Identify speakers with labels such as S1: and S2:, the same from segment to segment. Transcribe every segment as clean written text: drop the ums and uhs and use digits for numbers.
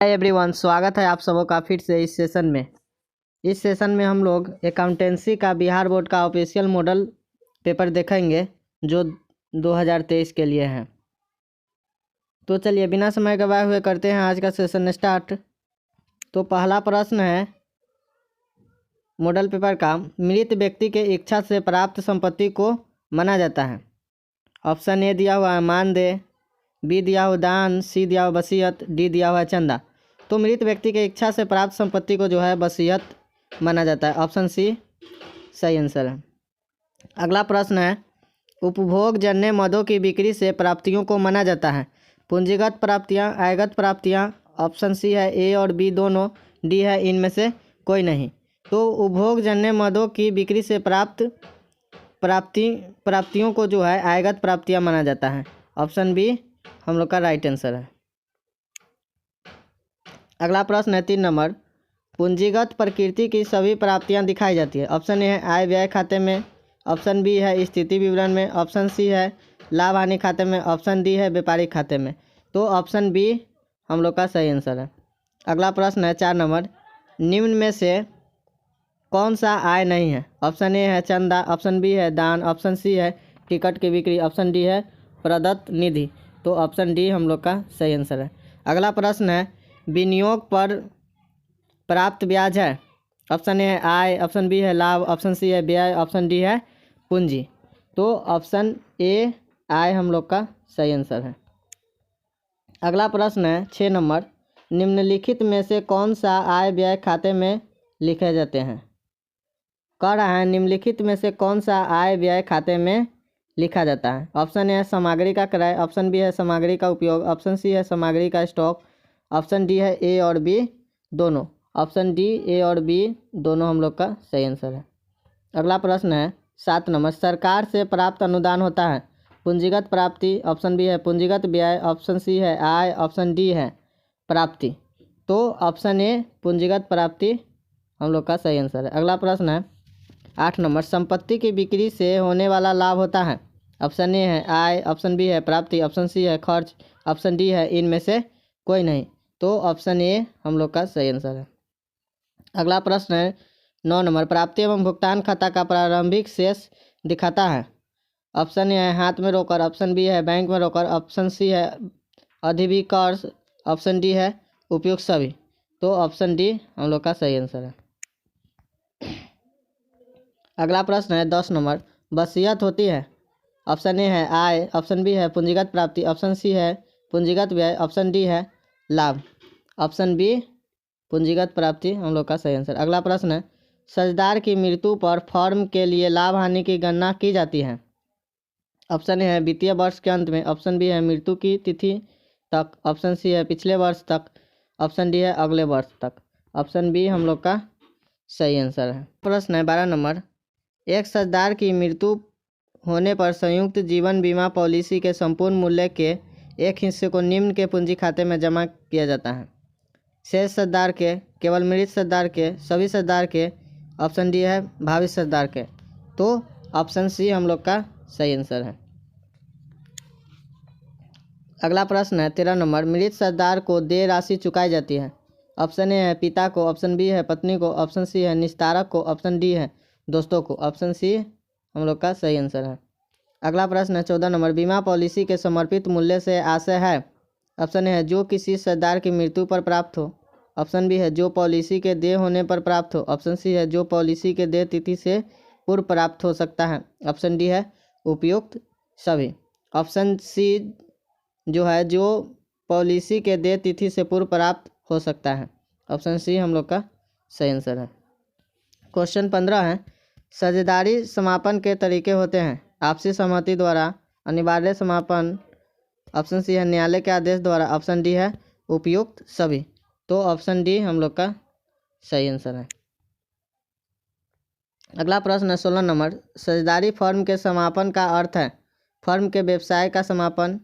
S1: Hi everyone, स्वागत है आप सबों का फिर से इस सेशन में। इस सेशन में हम लोग अकाउंटेंसी का बिहार बोर्ड का ऑफिशियल मॉडल पेपर देखेंगे जो 2023 के लिए है। तो चलिए बिना समय गवाए हुए करते हैं आज का सेशन स्टार्ट। तो पहला प्रश्न है मॉडल पेपर का, मृत व्यक्ति के इच्छा से प्राप्त संपत्ति को माना जाता है। ऑप्शन ए दिया हुआ है मानदेय, बी दिया हुआ दान, सी दिया हुआ वसीयत, डी दिया हुआ चंदा। तो मृत व्यक्ति के इच्छा से प्राप्त संपत्ति को जो है वसीयत माना जाता है। ऑप्शन सी सही आंसर है। अगला प्रश्न है उपभोगजन्य मदों की बिक्री से प्राप्तियों को माना जाता है। पूंजीगत प्राप्तियां, आयगत प्राप्तियां। ऑप्शन सी है ए और बी दोनों, डी है इनमें से कोई नहीं। तो उपभोगजन्य मदों की बिक्री से प्राप्तियों को जो है आयगत प्राप्तियां माना जाता है। ऑप्शन बी हम लोग का राइट आंसर है। अगला प्रश्न है 3 नंबर, पूंजीगत प्रकृति की सभी प्राप्तियां दिखाई जाती है। ऑप्शन ए है आय व्यय खाते में, ऑप्शन बी है स्थिति विवरण में, ऑप्शन सी है लाभ हानि खाते में, ऑप्शन डी है व्यापारिक खाते में। तो ऑप्शन बी हम लोग का सही आंसर है। अगला प्रश्न है 4 नंबर, निम्न में से कौन सा आय नहीं है। ऑप्शन ए है चंदा, ऑप्शन बी है दान, ऑप्शन सी है टिकट की बिक्री, ऑप्शन डी है प्रदत्त निधि। तो ऑप्शन डी हम लोग का सही आंसर है। अगला प्रश्न है विनियोग पर प्राप्त ब्याज है। ऑप्शन ए है आय, ऑप्शन बी है लाभ, ऑप्शन सी है व्यय, ऑप्शन डी है पूंजी। तो ऑप्शन ए आय हम लोग का सही आंसर है। अगला प्रश्न है 6 नंबर, निम्नलिखित में से कौन सा आय व्यय खाते में लिखे जाते हैं। कह रहा है निम्नलिखित में से कौन सा आय व्यय खाते में लिखा जाता है। ऑप्शन ए है सामग्री का क्रय, ऑप्शन बी है सामग्री का उपयोग, ऑप्शन सी है सामग्री का स्टॉक, ऑप्शन डी है ए और बी दोनों। ऑप्शन डी ए और बी दोनों हम लोग का सही आंसर है। अगला प्रश्न है 7 नंबर, सरकार से प्राप्त अनुदान होता है। पूंजीगत प्राप्ति, ऑप्शन बी है पूंजीगत व्यय, ऑप्शन सी है आय, ऑप्शन डी है प्राप्ति। तो ऑप्शन ए पूंजीगत प्राप्ति हम लोग का सही आंसर है। अगला प्रश्न है 8 नंबर, संपत्ति की बिक्री से होने वाला लाभ होता है। ऑप्शन ए है आय, ऑप्शन बी है प्राप्ति, ऑप्शन सी है खर्च, ऑप्शन डी है इनमें से कोई नहीं। तो ऑप्शन ए हम लोग का सही आंसर है। अगला प्रश्न है 9 नंबर, प्राप्ति एवं भुगतान खाता का प्रारंभिक शेष दिखाता है। ऑप्शन ए है हाथ में रोकर, ऑप्शन बी है बैंक में रोकर, ऑप्शन सी है अधिभिकर्ष, ऑप्शन डी है उपयुक्त सभी। तो ऑप्शन डी हम लोग का सही आंसर है। अगला प्रश्न है 10 नंबर, वसीयत होती है। ऑप्शन ए है आय, ऑप्शन बी है पूंजीगत प्राप्ति, ऑप्शन सी है पूंजीगत व्यय, ऑप्शन डी है लाभ। ऑप्शन बी पूंजीगत प्राप्ति हम लोग का सही आंसर। अगला प्रश्न है साझेदार की मृत्यु पर फर्म के लिए लाभ हानि की गणना की जाती है। ऑप्शन ए है वित्तीय वर्ष के अंत में, ऑप्शन बी है मृत्यु की तिथि तक, ऑप्शन सी है पिछले वर्ष तक, ऑप्शन डी है अगले वर्ष तक। ऑप्शन बी हम लोग का सही आंसर है। प्रश्न है 12 नंबर, एक साझेदार की मृत्यु होने पर संयुक्त जीवन बीमा पॉलिसी के संपूर्ण मूल्य के एक हिस्से को निम्न के पूंजी खाते में जमा किया जाता है। शेष साझेदार के, केवल मृत साझेदार के, सभी साझेदार के, ऑप्शन डी है भावी साझेदार के। तो ऑप्शन सी हम लोग का सही आंसर है। अगला प्रश्न है 13 नंबर, मृत साझेदार को देय राशि चुकाई जाती है। ऑप्शन ए है पिता को, ऑप्शन बी है पत्नी को, ऑप्शन सी है निस्तारक को, ऑप्शन डी है दोस्तों को। ऑप्शन सी हम लोग का सही आंसर है। अगला प्रश्न है 14 नंबर, बीमा पॉलिसी के समर्पित मूल्य से आशय है। ऑप्शन ए है जो किसी साझेदार की मृत्यु पर प्राप्त हो, ऑप्शन बी है जो पॉलिसी के देय होने पर प्राप्त हो, ऑप्शन सी है जो पॉलिसी के देय तिथि से पूर्व प्राप्त हो सकता है, ऑप्शन डी है उपयुक्त सभी। ऑप्शन सी जो है जो पॉलिसी के देय तिथि से पूर्व प्राप्त हो सकता है, ऑप्शन सी हम लोग का सही आंसर है। क्वेश्चन 15 है साझेदारी समापन के तरीके होते हैं। आपसी सहमति द्वारा, अनिवार्य समापन, ऑप्शन सी है न्यायालय के आदेश द्वारा, ऑप्शन डी है उपयुक्त सभी। तो ऑप्शन डी हम लोग का सही आंसर है। अगला प्रश्न है 16 नंबर, साझेदारी फर्म के समापन का अर्थ है फर्म के व्यवसाय का समापन,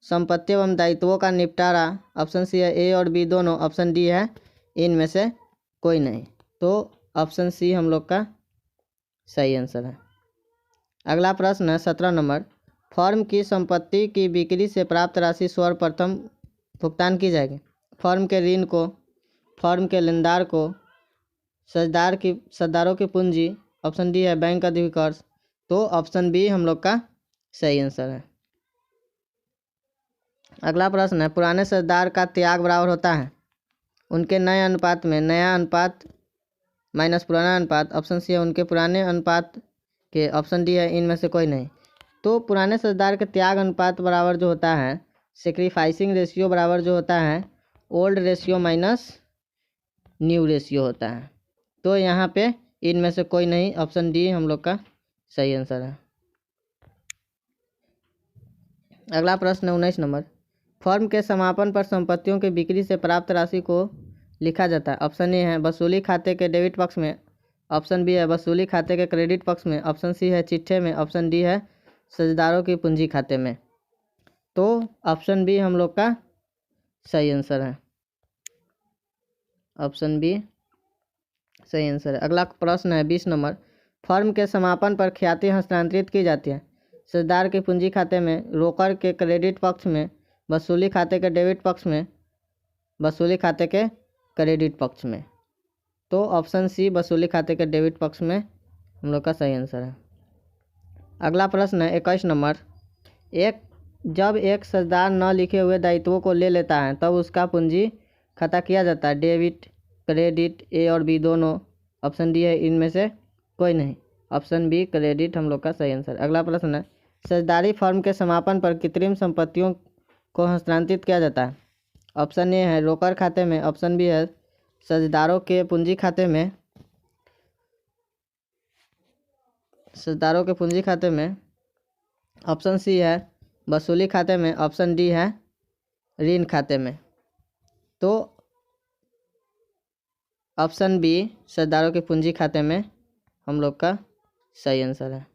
S1: संपत्ति एवं दायित्वों का निपटारा। ऑप्शन सी है ए और बी दोनों, ऑप्शन डी है इनमें से कोई नहीं। तो ऑप्शन सी हम लोग का सही आंसर है। अगला प्रश्न है 17 नंबर, फर्म की संपत्ति की बिक्री से प्राप्त राशि सर्वप्रथम भुगतान की जाएगी। फर्म के ऋण को, फर्म के लेनदार को, सद्दारों की पूंजी, ऑप्शन डी है बैंक अधिकर्ष। तो ऑप्शन बी हम लोग का सही आंसर है। अगला प्रश्न है, पुराने सद्दार का त्याग बराबर होता है उनके नए अनुपात में नया अनुपात माइनस पुराना अनुपात, ऑप्शन सी है उनके पुराने अनुपात के, ऑप्शन डी है इनमें से कोई नहीं। तो पुराने सद्दार के त्याग अनुपात बराबर जो होता है, सेक्रीफाइसिंग रेशियो बराबर जो होता है old ratio minus new ratio होता है। तो यहाँ पे इनमें से कोई नहीं, ऑप्शन डी हम लोग का सही आंसर है। अगला प्रश्न है 19 नंबर, फर्म के समापन पर संपत्तियों की बिक्री से प्राप्त राशि को लिखा जाता है। ऑप्शन ए है वसूली खाते के डेबिट पक्ष में, ऑप्शन बी है वसूली खाते के क्रेडिट पक्ष में, ऑप्शन सी है चिट्ठे में, ऑप्शन डी है साझेदारों की पूंजी खाते में। तो ऑप्शन बी हम लोग का सही आंसर है, ऑप्शन बी सही आंसर है। अगला प्रश्न है 20 नंबर, फर्म के समापन पर ख्याति हस्तांतरित की जाती है साझेदार के पूंजी खाते में, रोकड़ के क्रेडिट पक्ष में, वसूली खाते के डेबिट पक्ष में, वसूली खाते के क्रेडिट पक्ष में। तो ऑप्शन सी वसूली खाते के डेबिट पक्ष में हम लोग का सही आंसर है। अगला प्रश्न है 21 नंबर, जब एक साझेदार न लिखे हुए दायित्वों को ले लेता है तब उसका पूंजी खाता किया जाता है डेबिट क्रेडिट, ए और बी दोनों, ऑप्शन डी है इनमें से कोई नहीं, ऑप्शन बी क्रेडिट हम लोग का सही आंसर। अगला प्रश्न है, साझेदारी फर्म के समापन पर कृत्रिम संपत्तियों को हस्तांतरित किया जाता है। ऑप्शन ए है रोकड़ खाते में, ऑप्शन बी है साझेदारों के पूंजी खाते में, साझेदारों के पूंजी खाते में, ऑप्शन सी है वसूली खाते में, ऑप्शन डी है ऋण खाते में। तो ऑप्शन बी साझेदारों के पूंजी खाते में हम लोग का सही आंसर है।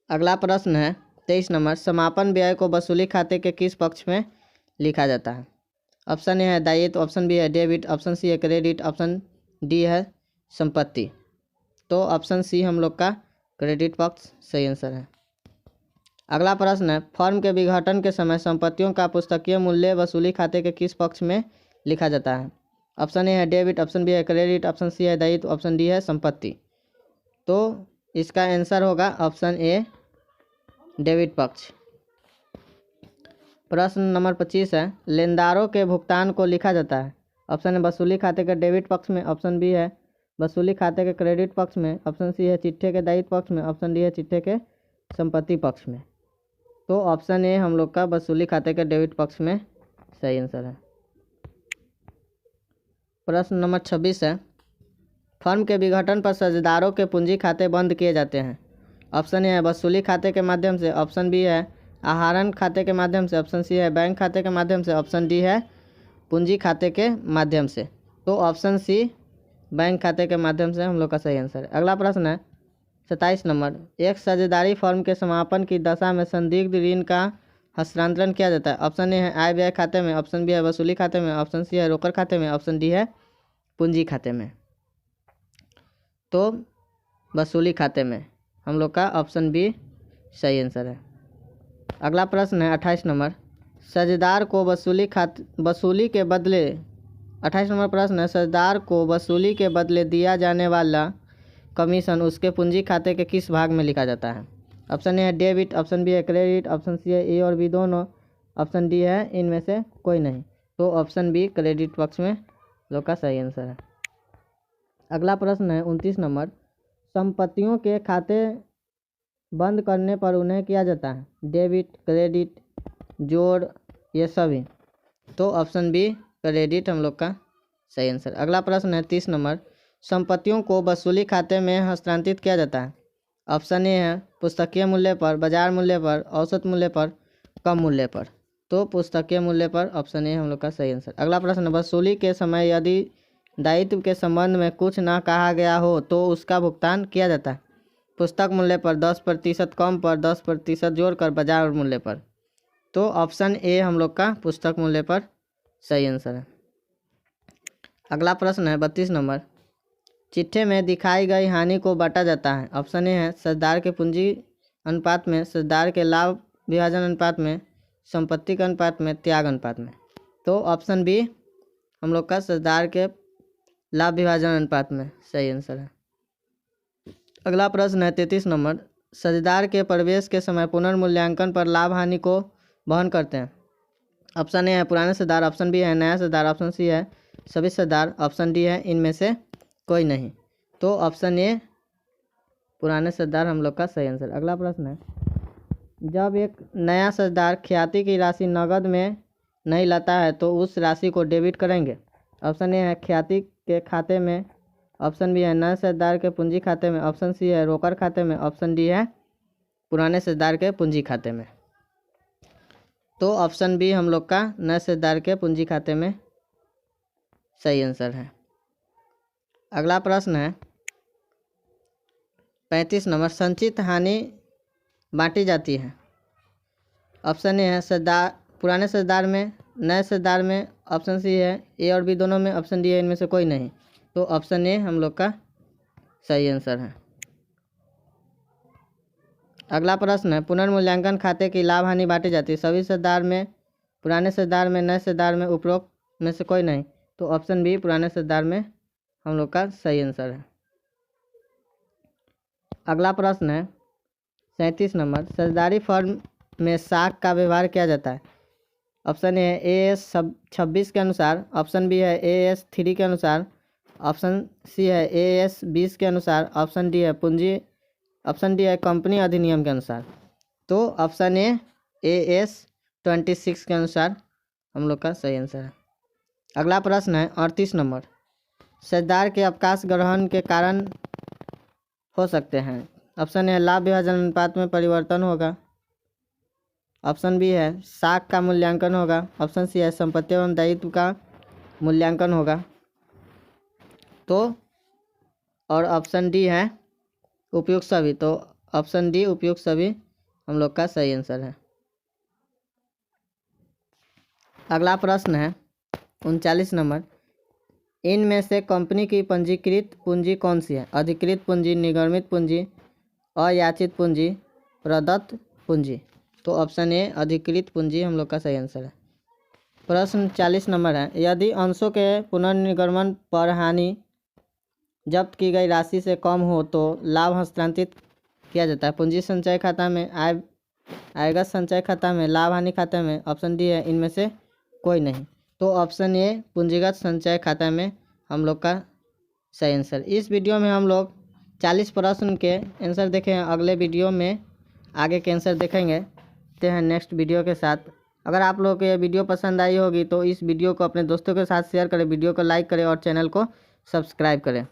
S1: अगला प्रश्न है 23 नंबर, समापन व्यय को वसूली खाते के किस पक्ष में लिखा जाता है। ऑप्शन ए है दायित्व, ऑप्शन बी है डेबिट, ऑप्शन सी है क्रेडिट, ऑप्शन डी है संपत्ति। तो ऑप्शन सी हम लोग का क्रेडिट पक्ष सही आंसर है। अगला प्रश्न है, फर्म के विघटन के समय संपत्तियों का पुस्तकीय मूल्य वसूली खाते के किस पक्ष में लिखा जाता है। ऑप्शन ए है डेबिट, ऑप्शन बी है क्रेडिट, ऑप्शन सी है दायित्व, ऑप्शन डी है संपत्ति। तो इसका आंसर होगा ऑप्शन ए डेबिट पक्ष। प्रश्न नंबर 25 है, लेनदारों के भुगतान को लिखा जाता है। ऑप्शन है वसूली खाते के डेबिट पक्ष में, ऑप्शन बी है वसूली खाते के क्रेडिट पक्ष में, ऑप्शन सी है चिट्ठे के दायित्व पक्ष में, ऑप्शन डी है चिट्ठे के संपत्ति पक्ष में। तो ऑप्शन ए हम लोग का वसूली खाते के डेबिट पक्ष में सही आंसर है। प्रश्न नंबर 26 है, फर्म के विघटन पर साझेदारों के पूंजी खाते बंद किए जाते हैं। ऑप्शन ए है वसूली खाते के माध्यम से, ऑप्शन बी है आहरण खाते के माध्यम से, ऑप्शन सी है बैंक खाते के माध्यम से, ऑप्शन डी है पूंजी खाते के माध्यम से। तो ऑप्शन सी बैंक खाते के माध्यम से हम लोग का सही आंसर है। अगला प्रश्न है 27 नंबर, एक साझेदारी फर्म के समापन की दशा में संदिग्ध ऋण का हस्तांतरण किया जाता है। ऑप्शन ए है आय व्यय खाते में, ऑप्शन बी है वसूली खाते में, ऑप्शन सी है रोकड़ खाते में, ऑप्शन डी है पूंजी खाते में। तो वसूली खाते में हम लोग का ऑप्शन बी सही आंसर है। अगला प्रश्न है 28 नंबर, साझेदार को वसूली के बदले 28 नंबर प्रश्न है, साझेदार को वसूली के बदले दिया जाने वाला कमीशन उसके पूंजी खाते के किस भाग में लिखा जाता है। ऑप्शन ए है डेबिट, ऑप्शन बी है क्रेडिट, ऑप्शन सी है ए और बी दोनों, ऑप्शन डी है इनमें से कोई नहीं। तो ऑप्शन बी क्रेडिट पक्ष में लोग का सही आंसर है। अगला प्रश्न है 29 नंबर, संपत्तियों के खाते बंद करने पर उन्हें किया जाता है डेबिट, क्रेडिट, जोड़, ये सभी। तो ऑप्शन बी क्रेडिट हम लोग का सही आंसर। अगला प्रश्न है 30 नंबर, संपत्तियों को वसूली खाते में हस्तांतरित किया जाता है। ऑप्शन ए है पुस्तकीय मूल्य पर, बाजार मूल्य पर, औसत मूल्य पर, कम मूल्य पर। तो पुस्तकीय मूल्य पर, ऑप्शन ए हम लोग का सही आंसर। अगला प्रश्न, वसूली के समय यदि दायित्व के संबंध में कुछ ना कहा गया हो तो उसका भुगतान किया जाता है पुस्तक मूल्य पर, 10% कम पर, 10% जोड़कर बाजार मूल्य पर। तो ऑप्शन ए हम लोग का पुस्तक मूल्य पर सही आंसर है। अगला प्रश्न है 32 नंबर, चिट्ठे में दिखाई गई हानि को बांटा जाता है। ऑप्शन ए है साझेदार के पूंजी अनुपात में, साझेदार के लाभ विभाजन अनुपात में, संपत्ति के अनुपात में, त्याग अनुपात में। तो ऑप्शन बी हम लोग का साझेदार के लाभ विभाजन अनुपात में सही आंसर है। अगला प्रश्न है 33 नंबर, साझेदार के प्रवेश के समय पुनर्मूल्यांकन पर लाभ हानि को वहन करते हैं। ऑप्शन ए है पुराने साझेदार, ऑप्शन बी है नया साझेदार, ऑप्शन सी है सभी साझेदार, ऑप्शन डी है इनमें से कोई नहीं। तो ऑप्शन ए पुराने साझेदार हम लोग का सही आंसर। अगला प्रश्न है, जब एक नया साझेदार ख्याति की राशि नकद में नहीं लाता है तो उस राशि को डेबिट करेंगे। ऑप्शन ए है ख्याति के खाते में, ऑप्शन बी है नए साझेदार के पूंजी खाते में, ऑप्शन सी है रोकड़ खाते में, ऑप्शन डी है पुराने साझेदार के पूंजी खाते में। तो ऑप्शन बी हम लोग का नए साझेदार के पूंजी खाते में सही आंसर है। अगला प्रश्न है 35 नंबर, संचित हानि बांटी जाती है। ऑप्शन ए है साझेदार पुराने साझेदार में, नए साझेदार में, ऑप्शन सी है ए और बी दोनों में, ऑप्शन डी है इनमें से कोई नहीं। तो ऑप्शन ए हम लोग का सही आंसर है। अगला प्रश्न है, पुनर्मूल्यांकन खाते की लाभ हानि बांटी जाती है सभी साझेदार में, पुराने साझेदार में, नए साझेदार में, उपरोक्त में से कोई नहीं। तो ऑप्शन बी पुराने साझेदार में हम लोग का सही आंसर है। अगला प्रश्न है 37 नंबर, साझेदारी फर्म में साख का व्यवहार किया जाता है। ऑप्शन ए है AS 26 के अनुसार, ऑप्शन बी है AS 3 के अनुसार, ऑप्शन सी है AS 20 के अनुसार, ऑप्शन डी है कंपनी अधिनियम के अनुसार। तो ऑप्शन ए AS 26 के अनुसार हम लोग का सही आंसर है। अगला प्रश्न है 38 नंबर, साझेदार के अवकाश ग्रहण के कारण हो सकते हैं। ऑप्शन ए लाभ विभाजन अनुपात में परिवर्तन होगा, ऑप्शन बी है साख का मूल्यांकन होगा, ऑप्शन सी है संपत्ति एवं दायित्व का मूल्यांकन होगा। तो और ऑप्शन डी है उपयुक्त सभी। तो ऑप्शन डी उपयुक्त सभी हम लोग का सही आंसर है। अगला प्रश्न है 39 नंबर, इनमें से कंपनी की पंजीकृत पूंजी कौन सी है? अधिकृत पूंजी, निगमित पूंजी, अयाचित पूंजी, प्रदत्त पूंजी। तो ऑप्शन ए अधिकृत पूंजी हम लोग का सही आंसर है। प्रश्न 40 नंबर है, यदि अंशों के पुनर्निर्गमन पर हानि जब्त की गई राशि से कम हो तो लाभ हस्तांतरित किया जाता है पूंजी संचय खाता में, आयगत संचय खाता में, लाभ हानि खाते में। ऑप्शन डी है इनमें से कोई नहीं। तो ऑप्शन ए पूंजीगत संचय खाता में हम लोग का सही आंसर। इस वीडियो में हम लोग 40 प्रश्न के आंसर देखे हैं। अगले वीडियो में आगे के आंसर देखेंगे ते हैं नेक्स्ट वीडियो के साथ। अगर आप लोगों को ये वीडियो पसंद आई होगी तो इस वीडियो को अपने दोस्तों के साथ शेयर करें, वीडियो को लाइक करें और चैनल को सब्सक्राइब करें।